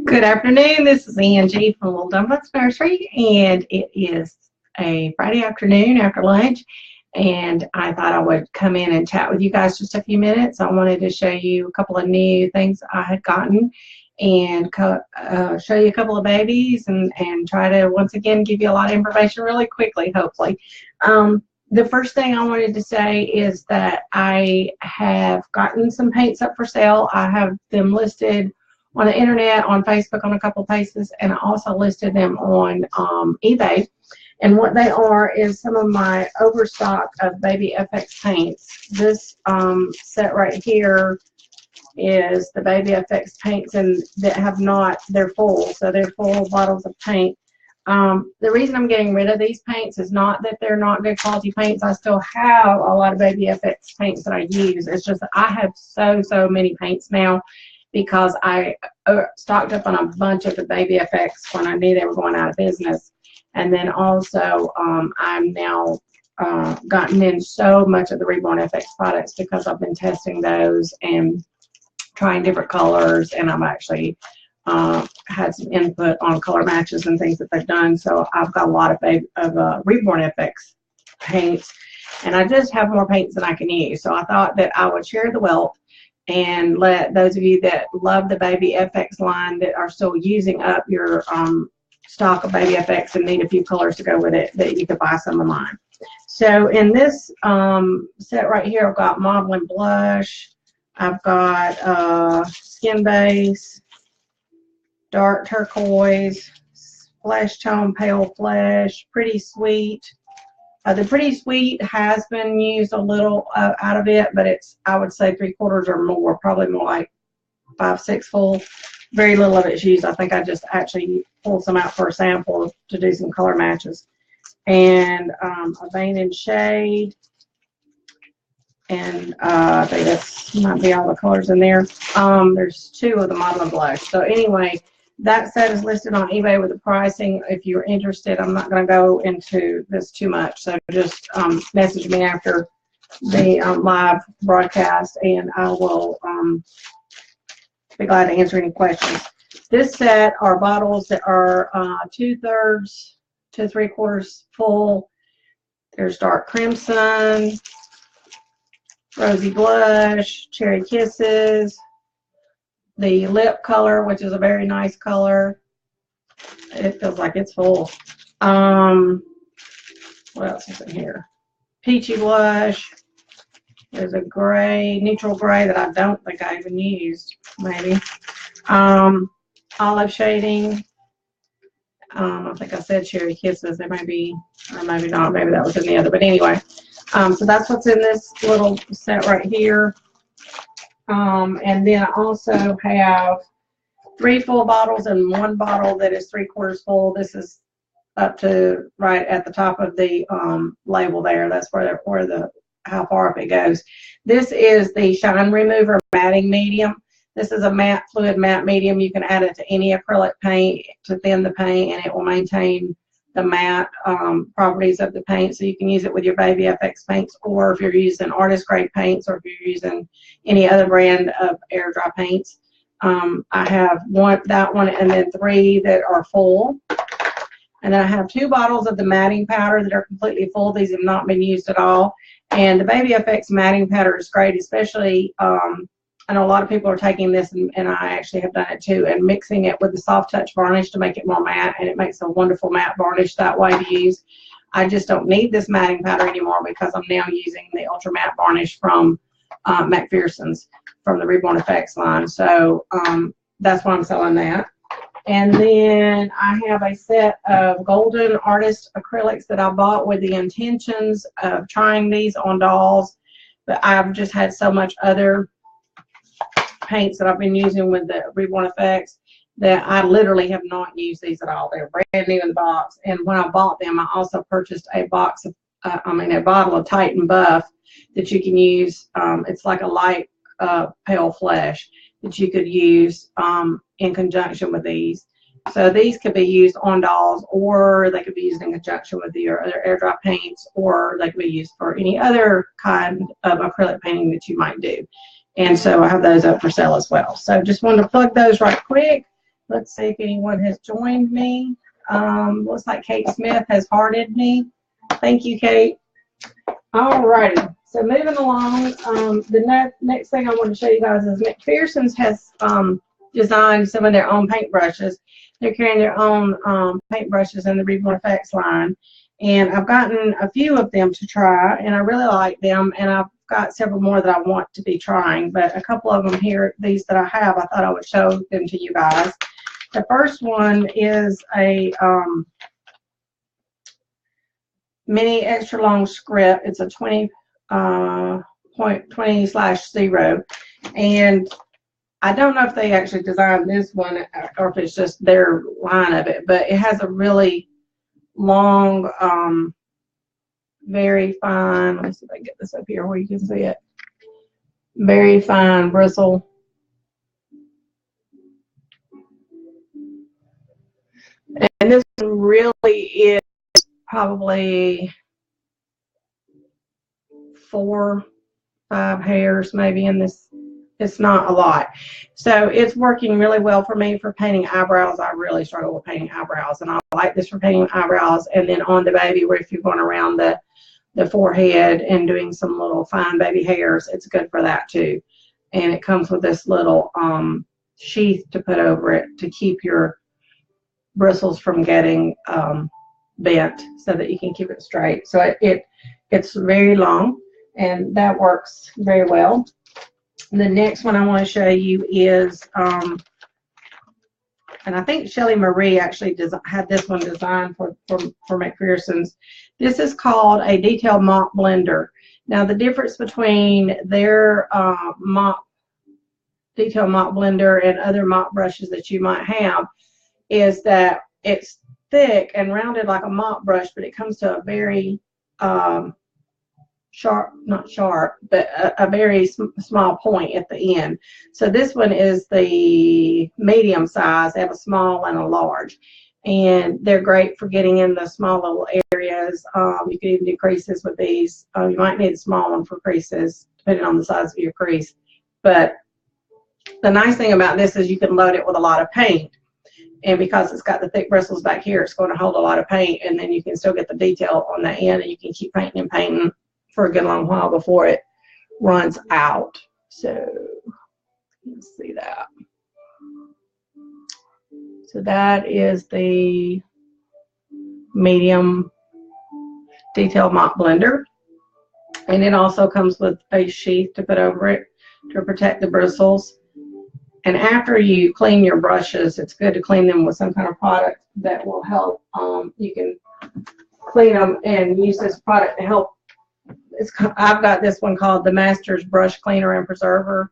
Good afternoon. This is Angie from Little Dumplings Nursery, and it is a Friday afternoon after lunch, and I thought I would come in and chat with you guys just a few minutes. I wanted to show you a couple of new things I had gotten and show you a couple of babies and try to once again give you a lot of information really quickly, hopefully. The first thing I wanted to say is that I have gotten some paints up for sale. I have them listed on the internet, on Facebook, on a couple places, and I also listed them on eBay. And what they are is some of my overstock of Baby FX paints. This set right here is the Baby FX paints, and that have not, they're full, so they're full bottles of paint. The reason I'm getting rid of these paints is not that they're not good quality paints. I still have a lot of Baby FX paints that I use. It's just that I have so many paints now, because I stocked up on a bunch of the Baby FX when I knew they were going out of business. And then also I'm now gotten in so much of the Reborn FX products because I've been testing those and trying different colors, and I've actually had some input on color matches and things that they've done. So I've got a lot of Reborn FX paints, and I just have more paints than I can use. So I thought that I would share the wealth and let those of you that love the Baby FX line that are still using up your stock of Baby FX and need a few colors to go with it, that you could buy some of mine. So in this set right here, I've got Modeling Blush, I've got Skin Base, Dark Turquoise, Flesh Tone, Pale Flesh, Pretty Sweet. The Pretty Sweet has been used a little out of it, but it's, I would say, 3/4 or more, probably more like 5-6 full. Very little of it's used. I think I just actually pulled some out for a sample to do some color matches. And a Vein and Shade, and I think that's might be all the colors in there. There's 2 of the Modeling Blush. So anyway, that set is listed on eBay with the pricing. If you're interested, I'm not going to go into this too much, so just message me after the live broadcast, and I will be glad to answer any questions. This set are bottles that are 2/3 to 3/4 full. There's Dark Crimson, Rosy Blush, Cherry Kisses, the Lip color, which is a very nice color. It feels like it's full. What else is in here? Peachy Blush. There's a gray, neutral gray that I don't think I even used, maybe. Olive shading. I think I said Cherry Kisses. There may be, or maybe not. Maybe that was in the other. But anyway, so that's what's in this little set right here. And then I also have 3 full bottles and 1 bottle that is 3/4 full. This is up to right at the top of the label there. That's where the how far up it goes. This is the Shine Remover Matting Medium. This is a matte, fluid matte medium. You can add it to any acrylic paint to thin the paint, and it will maintain the matte properties of the paint. So you can use it with your Baby FX paints, or if you're using artist grade paints, or if you're using any other brand of air dry paints. I have that one, and then 3 that are full. And then I have 2 bottles of the matting powder that are completely full. These have not been used at all. And the Baby FX matting powder is great, especially I know a lot of people are taking this, and I actually have done it too, and mixing it with the Soft Touch varnish to make it more matte, and it makes a wonderful matte varnish that way to use. I just don't need this matting powder anymore because I'm now using the Ultra Matte Varnish from McPherson's, from the Reborn FX line. So that's why I'm selling that. And then I have a set of golden artist acrylics that I bought with the intentions of trying these on dolls, but I've just had so much other paints that I've been using with the Reborn FX that I literally have not used these at all. They're brand new in the box. And when I bought them, I also purchased a box of, a bottle of Titan Buff that you can use. It's like a light pale flesh that you could use in conjunction with these. So these could be used on dolls, or they could be used in conjunction with your other air dry paints, or they could be used for any other kind of acrylic painting that you might do. And so I have those up for sale as well. So just wanted to plug those right quick. Let's see if anyone has joined me. Looks like Kate Smith has hearted me. Thank you, Kate. All righty. So moving along, the next thing I want to show you guys is McPherson's has designed some of their own paintbrushes. They're carrying their own paintbrushes in the Reborn Effects line. And I've gotten a few of them to try, and I really like them. And I've got several more that I want to be trying. But a couple of them here, these that I have, I thought I would show them to you guys. The first one is a mini extra long script. It's a 20.20/0, and I don't know if they actually designed this one or if it's just their line of it, but it has a really long, very fine, let me see if I can get this up here where you can see it, very fine bristle. And this one really is probably 4, 5 hairs maybe in this. It's not a lot. So it's working really well for me for painting eyebrows. I really struggle with painting eyebrows, and I like this for painting eyebrows. And then on the baby, where if you're going around the forehead and doing some little fine baby hairs, it's good for that too. And it comes with this little sheath to put over it to keep your bristles from getting bent, so that you can keep it straight. So it's very long, and that works very well. The next one I want to show you is, and I think Shelly Marie actually had this one designed for McPherson's. This is called a detailed mop blender. Now the difference between their detailed mop blender and other mop brushes that you might have is that it's thick and rounded like a mop brush, but it comes to a very sharp, not sharp, but a very small point at the end. So this one is the medium size. They have a small and a large, and they're great for getting in the small little areas. You can even do creases with these. You might need a small one for creases, depending on the size of your crease. But the nice thing about this is you can load it with a lot of paint. And because it's got the thick bristles back here, it's going to hold a lot of paint, and then you can still get the detail on the end, and you can keep painting and painting for a good long while before it runs out. So let's see that. So that is the medium detailed mop blender, and it also comes with a sheath to put over it to protect the bristles. And after you clean your brushes, it's good to clean them with some kind of product that will help. You can clean them and use this product to help. I've got this one called the Master's Brush Cleaner and Preserver.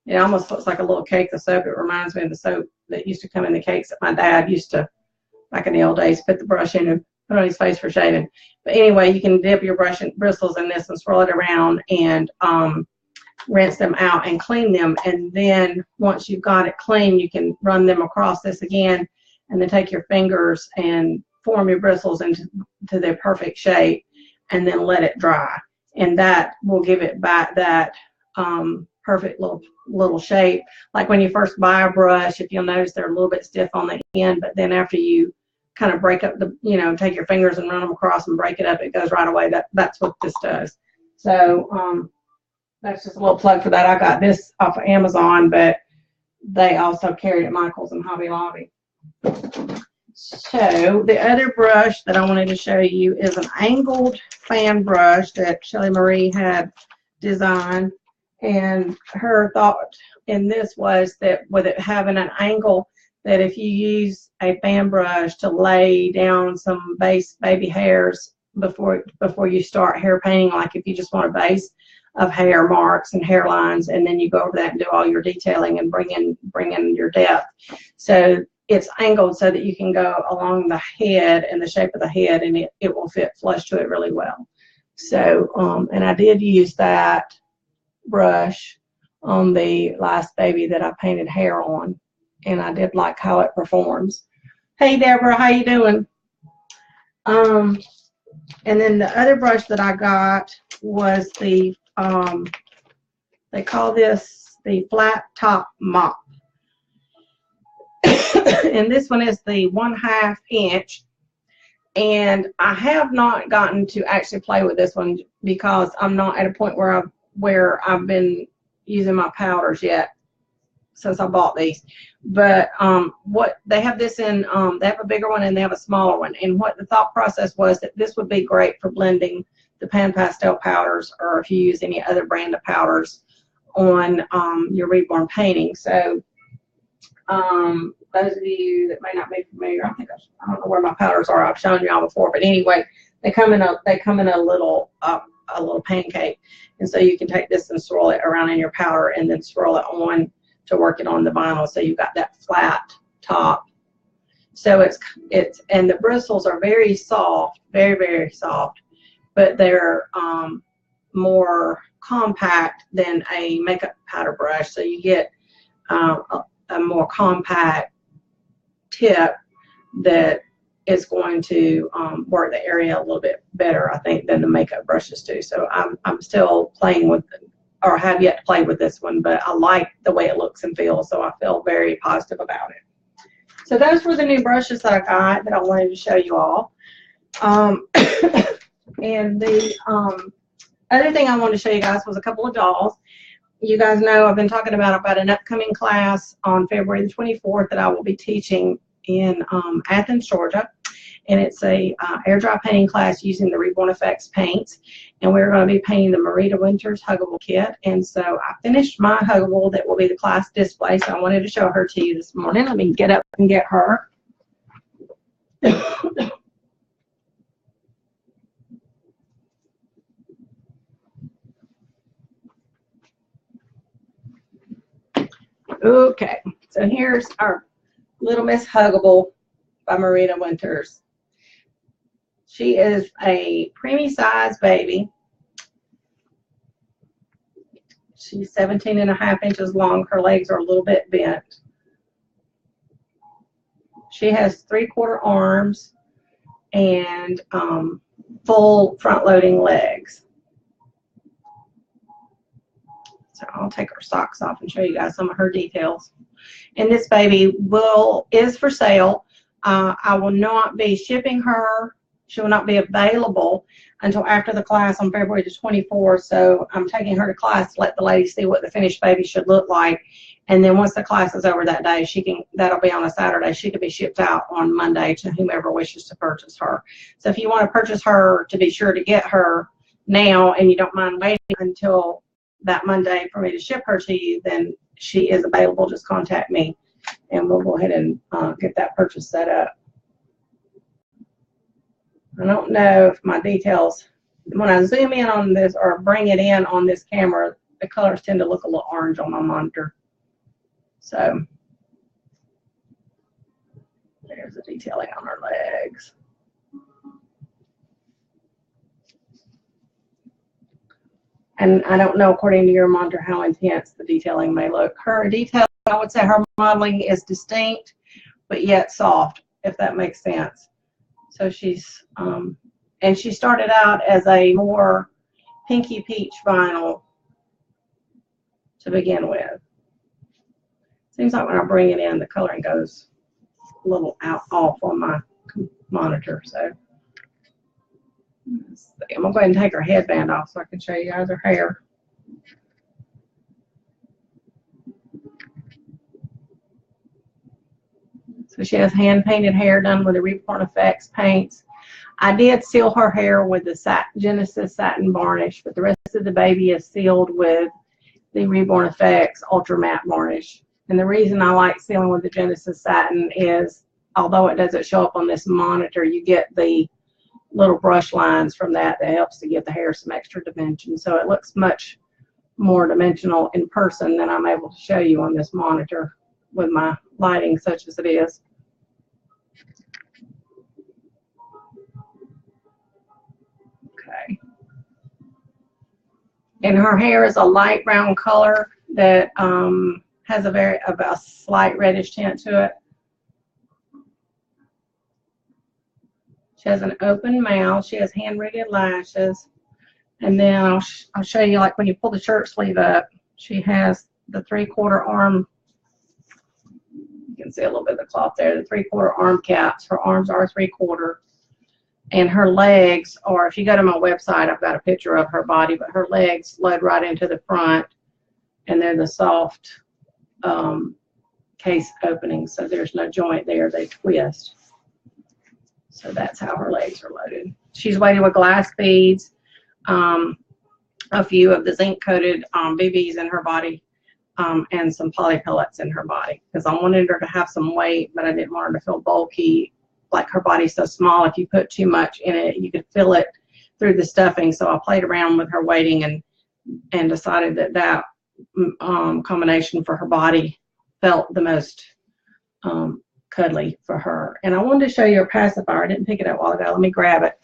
It almost looks like a little cake of soap. It reminds me of the soap that used to come in the cakes that my dad used to, back in the old days, put the brush in and put on his face for shaving. But anyway, you can dip your brush and bristles in this and swirl it around and rinse them out and clean them. And then once you've got it clean, you can run them across this again, and then take your fingers and form your bristles into their perfect shape, and then let it dry. And that will give it back that perfect little shape. Like when you first buy a brush, if you'll notice they're a little bit stiff on the end, but then after you kind of break up the, take your fingers and run them across and break it up, it goes right away. That's what this does. So that's just a little plug for that. I got this off of Amazon, but they also carry it at Michael's and Hobby Lobby. So the other brush that I wanted to show you is an angled fan brush that Shelly Marie had designed. And her thought in this was that with it having an angle, that if you use a fan brush to lay down some base baby hairs before you start hair painting, like if you just want a base of hair marks and hairlines, and then you go over that and do all your detailing and bring in your depth. So it's angled so that you can go along the head and the shape of the head, and it will fit flush to it really well. So and I did use that brush on the last baby that I painted hair on, and I did like how it performs. Hey Deborah, how you doing? And then the other brush that I got was the they call this the flat top mop. And this one is the 1/2 inch. And I have not gotten to actually play with this one because I'm not at a point where I've been using my powders yet since I bought these. But what they have this in, they have a bigger one and they have a smaller one. And what the thought process was that this would be great for blending the pan pastel powders, or if you use any other brand of powders on your Reborn painting. So those of you that may not be familiar, I don't know where my powders are. I've shown y'all before, but anyway, they come in a little pancake, and so you can take this and swirl it around in your powder, and then swirl it on to work it on the vinyl. So you've got that flat top. So it's and the bristles are very soft, very, very soft, but they're more compact than a makeup powder brush. So you get a more compact tip that is going to work the area a little bit better, I think, than the makeup brushes do. So I'm still playing with, or have yet to play with this one, but I like the way it looks and feels, so I feel very positive about it. So those were the new brushes that I got that I wanted to show you all. And the other thing I wanted to show you guys was a couple of dolls. You guys know I've been talking about an upcoming class on February the 24th that I will be teaching in Athens, Georgia. And it's a air dry painting class using the Reborn Effects paints. And we're going to be painting the Marita Winters Huggable kit. And so I finished my Huggable that will be the class display. So I wanted to show her to you this morning. Let me get up and get her. Okay, so here's our Little Miss Huggable by Marita Winters. She is a preemie size baby. She's 17.5 inches long. Her legs are a little bit bent. She has 3/4 arms and full front-loading legs. So I'll take her socks off and show you guys some of her details. And this baby is for sale. I will not be shipping her. She will not be available until after the class on February the 24th. So I'm taking her to class to let the ladies see what the finished baby should look like. And then once the class is over that day, that'll be on a Saturday. She can be shipped out on Monday to whomever wishes to purchase her. So if you want to purchase her, to be sure to get her now, and you don't mind waiting until that Monday for me to ship her to you, then she is available. Just contact me and we'll go ahead and get that purchase set up. I don't know if my details, when I zoom in on this or bring it in on this camera, the colors tend to look a little orange on my monitor. So there's the detailing on her legs. And I don't know, according to your monitor, how intense the detailing may look. Her detailing, I would say her modeling is distinct, but yet soft, if that makes sense. So she's, and she started out as a more pinky peach vinyl to begin with. Seems like when I bring it in, the coloring goes a little off on my monitor. So let's see. I'm going to go ahead and take her headband off so I can show you guys her hair. So she has hand-painted hair done with the Reborn Effects paints. I did seal her hair with the Genesis Satin Varnish, but the rest of the baby is sealed with the Reborn Effects Ultra Matte Varnish. And the reason I like sealing with the Genesis Satin is, although it doesn't show up on this monitor, you get the little brush lines from that helps to give the hair some extra dimension. So it looks much more dimensional in person than I'm able to show you on this monitor with my lighting such as it is. Okay. And her hair is a light brown color that has a slight reddish tint to it. She has an open mouth. She has hand-rigged lashes. And then I'll show you, like when you pull the shirt sleeve up, she has the 3/4 arm. You can see a little bit of the cloth there. The 3/4 arm caps. Her arms are 3/4. And her legs are, if you go to my website, I've got a picture of her body, but her legs load right into the front, and they're the soft case openings, so there's no joint there. They twist. So that's how her legs are loaded. She's weighted with glass beads, a few of the zinc-coated BBs in her body, and some poly pellets in her body, because I wanted her to have some weight, but I didn't want her to feel bulky. Like, her body's so small, if you put too much in it, you could feel it through the stuffing. So I played around with her weighting and decided that combination for her body felt the most cuddly for her. And I wanted to show you her pacifier. I didn't pick it up a while ago. Let me grab it.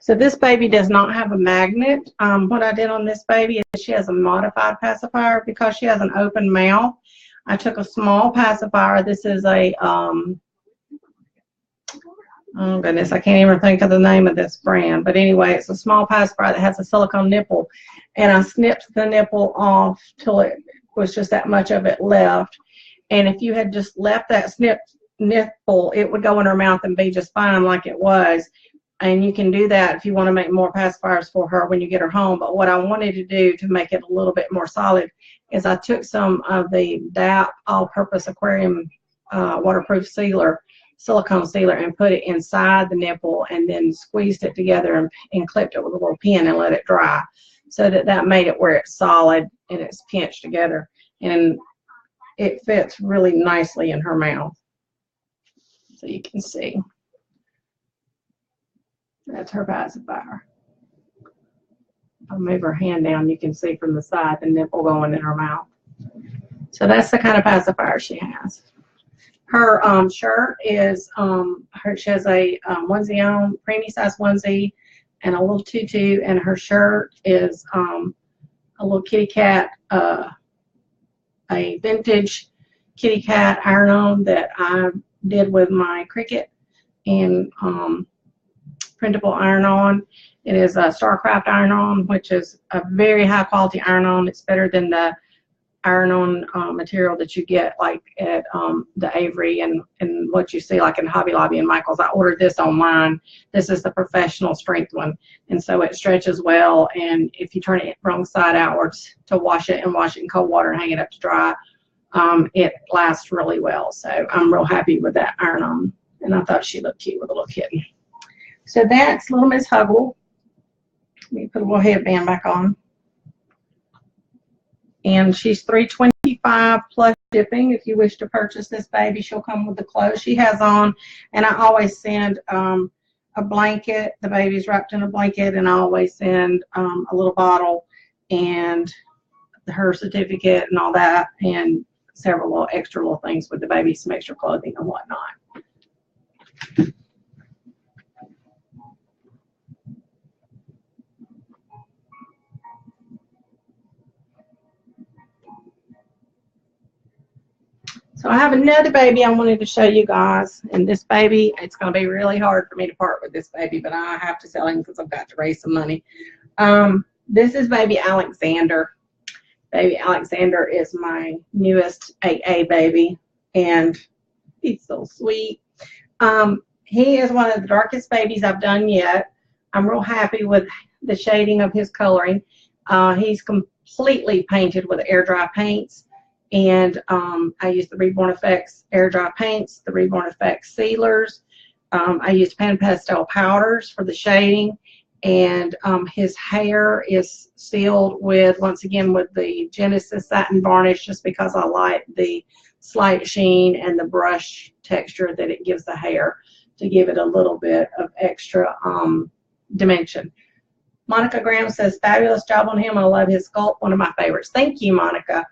So this baby does not have a magnet. What I did on this baby is she has a modified pacifier because she has an open mouth. I took a small pacifier. This is a, oh goodness, I can't even think of the name of this brand. But anyway, it's a small pacifier that has a silicone nipple. And I snipped the nipple off till it was just that much of it left. And if you had just left that snipped nipple, it would go in her mouth and be just fine like it was. And you can do that if you want to make more pacifiers for her when you get her home. But what I wanted to do to make it a little bit more solid is I took some of the DAP all-purpose aquarium waterproof sealer, silicone sealer, and put it inside the nipple, and then squeezed it together and clipped it with a little pin and let it dry, so that made it where it's solid and it's pinched together. And it fits really nicely in her mouth. So you can see. That's her pacifier. I'll move her hand down. You can see from the side the nipple going in her mouth. So that's the kind of pacifier she has. Her shirt is, she has a onesie on, preemie size onesie, and a little tutu, and her shirt is a little kitty cat, a vintage kitty cat iron-on that I did with my Cricut, and printable iron-on. It is a Starcraft iron-on, which is a very high quality iron-on. It's better than the iron-on material that you get like at the Avery and what you see like in Hobby Lobby and Michael's. I ordered this online. This is the professional strength one, and so it stretches well, and if you turn it wrong side outwards to wash it in cold water and hang it up to dry, it lasts really well. So I'm real happy with that iron-on, and I thought she looked cute with a little kitten. So that's little Miss Huggable. Let me put a little headband back on. And she's $325 plus shipping. If you wish to purchase this baby, she'll come with the clothes she has on. And I always send a blanket. The baby's wrapped in a blanket, and I always send a little bottle and her certificate and all that, and several little extra little things with the baby, some extra clothing and whatnot. So I have another baby I wanted to show you guys, and this baby, it's going to be really hard for me to part with this baby, but I have to sell him because I've got to raise some money. This is baby Alexander. Baby Alexander is my newest 8A baby, and he's so sweet. He is one of the darkest babies I've done yet. I'm real happy with the shading of his coloring. He's completely painted with air dry paints. And I use the Reborn Effects air dry paints, the Reborn Effects sealers. I use pan pastel powders for the shading. And his hair is sealed with, once again, with the Genesis satin varnish, just because I like the slight sheen and the brush texture that it gives the hair to give it a little bit of extra dimension. Monica Graham says, fabulous job on him. I love his sculpt, one of my favorites. Thank you, Monica.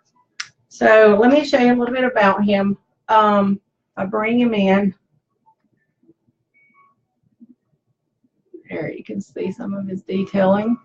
So let me show you a little bit about him. I bring him in. There you can see some of his detailing.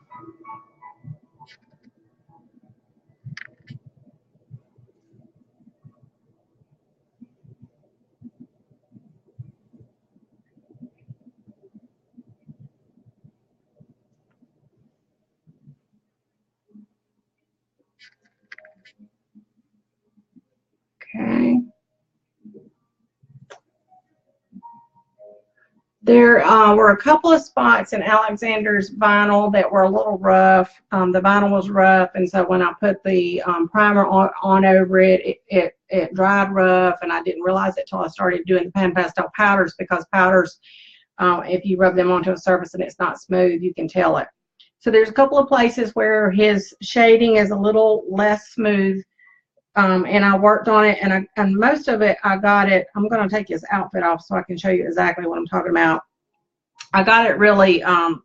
There were a couple of spots in Alexander's vinyl that were a little rough. The vinyl was rough, and so when I put the primer on over it, it dried rough, and I didn't realize it till I started doing the pan pastel powders, because powders, if you rub them onto a surface and it's not smooth, you can tell it. So there's a couple of places where his shading is a little less smooth, and I worked on it, and most of it I got it. I'm going to take his outfit off so I can show you exactly what I'm talking about. I got it really. I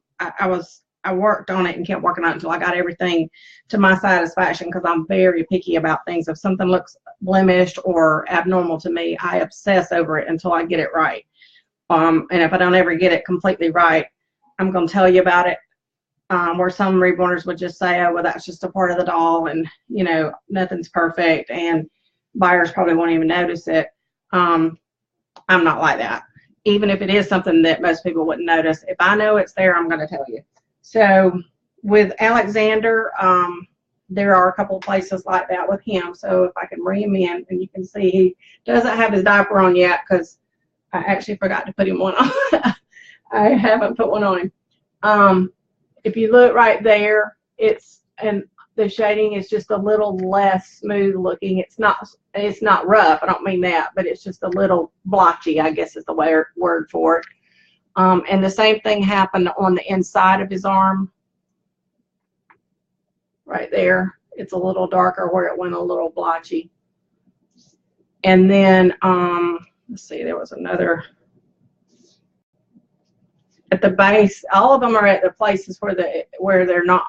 worked on it and kept working on it until I got everything to my satisfaction, because I'm very picky about things. If something looks blemished or abnormal to me, I obsess over it until I get it right. And if I don't ever get it completely right, I'm going to tell you about it. Where some reborners would just say, oh, well, that's just a part of the doll, and, you know, nothing's perfect, and buyers probably won't even notice it. I'm not like that. Even if it is something that most people wouldn't notice, if I know it's there, I'm going to tell you. So with Alexander, there are a couple of places like that with him. So if I can bring him in, and you can see he doesn't have his diaper on yet, because I actually forgot to put him one on. I haven't put one on him. If you look right there, and the shading is just a little less smooth looking. It's not rough. I don't mean that, but it's just a little blotchy, I guess is the word for it. And the same thing happened on the inside of his arm. Right there, it's a little darker where it went a little blotchy. And then let's see, there was another. At the base, all of them are at the places where they're not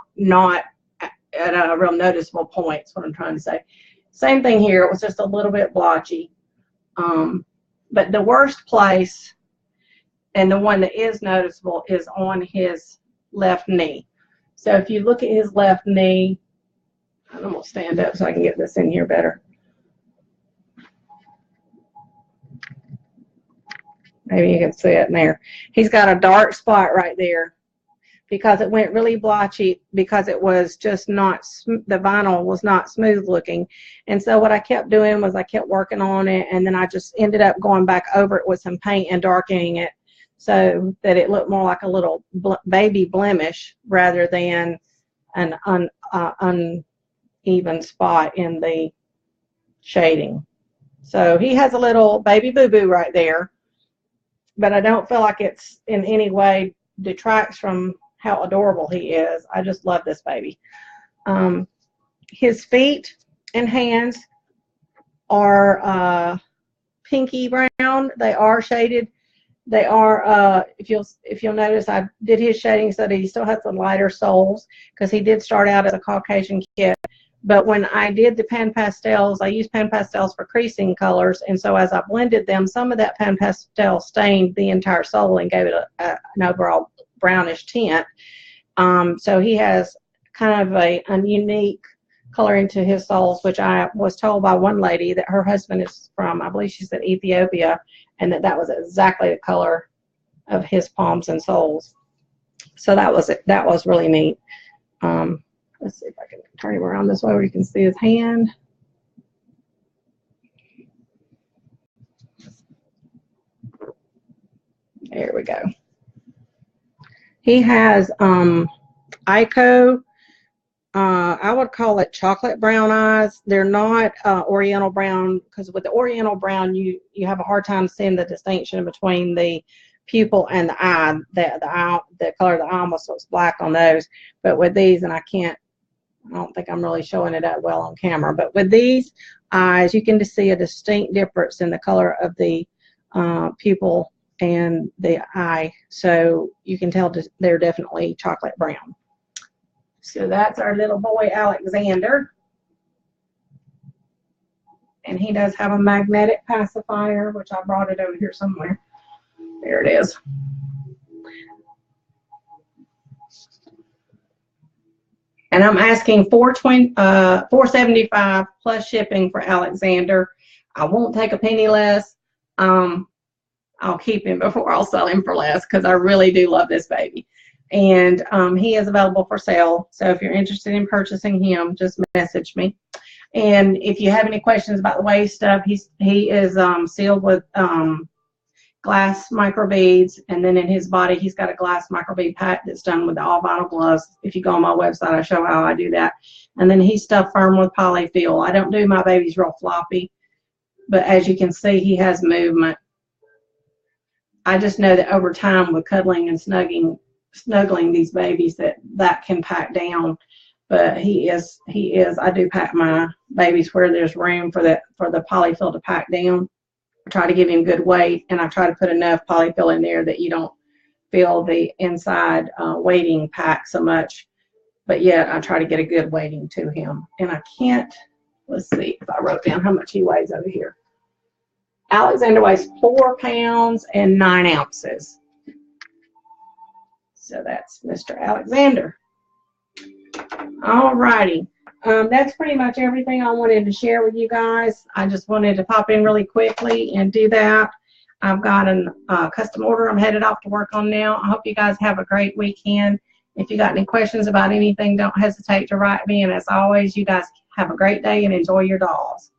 at a real noticeable point. That's what I'm trying to say. Same thing here. It was just a little bit blotchy. But the worst place, and the one that is noticeable, is on his left knee. So if you look at his left knee, I'm going to stand up so I can get this in here better. Maybe you can see it in there. He's got a dark spot right there because it went really blotchy, because it was just not, the vinyl was not smooth looking. And so what I kept doing was I kept working on it, and then I just ended up going back over it with some paint and darkening it so that it looked more like a little baby blemish rather than an uneven spot in the shading. So he has a little baby boo-boo right there, but I don't feel like it's in any way detracts from how adorable he is. I just love this baby. His feet and hands are pinky brown. They are shaded. They are, if you'll notice, I did his shading so that he still has the lighter soles, because he did start out as a Caucasian kid. But when I did the pan pastels, I used pan pastels for creasing colors, and so as I blended them, some of that pan pastel stained the entire sole and gave it an overall brownish tint. So he has kind of a unique coloring to his soles, which I was told by one lady that her husband is from, I believe she said, Ethiopia, and that was exactly the color of his palms and soles. So that was really neat. Let's see if I can turn him around this way where you can see his hand. There we go. He has Ico. I would call it chocolate brown eyes. They're not oriental brown, because with the oriental brown, you have a hard time seeing the distinction between the pupil and the eye. The color of the eye almost looks black on those. But with these, and I don't think I'm really showing it that well on camera, but with these eyes, you can just see a distinct difference in the color of the pupil and the eye. So you can tell they're definitely chocolate brown. So that's our little boy, Alexander. And he does have a magnetic pacifier, which I brought it over here somewhere. There it is. And I'm asking $475 plus shipping for Alexander. I won't take a penny less. I'll keep him before I'll sell him for less, because I really do love this baby. And he is available for sale. So if you're interested in purchasing him, just message me. And if you have any questions about the waist stuff, he is sealed with glass microbeads, and then in his body he's got a glass microbead pack that's done with all vinyl gloves. If you go on my website, I show how I do that. And then he's stuffed firm with polyfill. I don't do my babies real floppy, but as you can see, he has movement. I just know that over time with cuddling and snuggling these babies that can pack down. But he is, I do pack my babies where there's room for the polyfill to pack down. I try to give him good weight, and I try to put enough polyfill in there that you don't feel the inside weighting pack so much, but yet I try to get a good weighting to him. And I can't, let's see if I wrote down how much he weighs over here. Alexander weighs 4 pounds and 9 ounces. So that's Mr. Alexander. All righty. That's pretty much everything I wanted to share with you guys. I just wanted to pop in really quickly and do that. I've got a custom order I'm headed off to work on now. I hope you guys have a great weekend. If you got any questions about anything, don't hesitate to write me. And as always, you guys have a great day and enjoy your dolls.